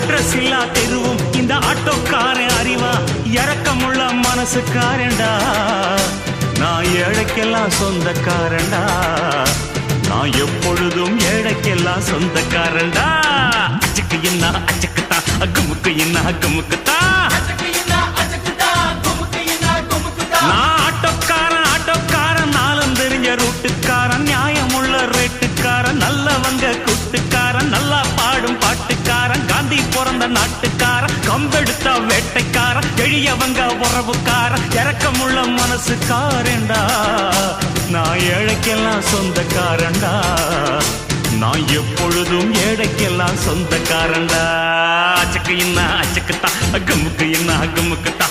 address இல்லா தெருவும் இந்த ஆட்டோக்காரன் அறிவா இறக்கமுள்ள மனசுக்காரண்டா நான் ஏழைக்கெல்லாம் சொந்தக்காரண்டா நான் எப்பொழுதும் ஏழைக்கெல்லாம் சொந்தக்காரண்டா அச்சுக்கு என்ன அச்சுக்குத்தா அக்குமுக்கு என்ன அக்குமுக்குத்தா நான் ஆட்டோக்காரன் நாளும் தெரிஞ்ச ரூட்டுக்காரன் நியாயமுள்ள ரேட்டுக்காரன் நல்லவங்க கூட்டுக்காரன் நல்லா பாடும் பாட்டுக்காரன் காந்தி பிறந்த நாட்டுக்காரன் கம்பெடுத்த வேட்டைக்காரன் எளியவங்க உறவுக்காரன் இறக்கமுள்ள மனசுக்காரண்டா நான் ஏழைக்கெல்லாம் சொந்தக்காரண்டா நான் எப்பொழுதும் ஏழைக்கெல்லாம் சொந்தக்காரண்டா அச்சுக்கு என்ன அச்சுக்குத்தா அக்குமுக்கு என்ன அக்குமுக்குத்தா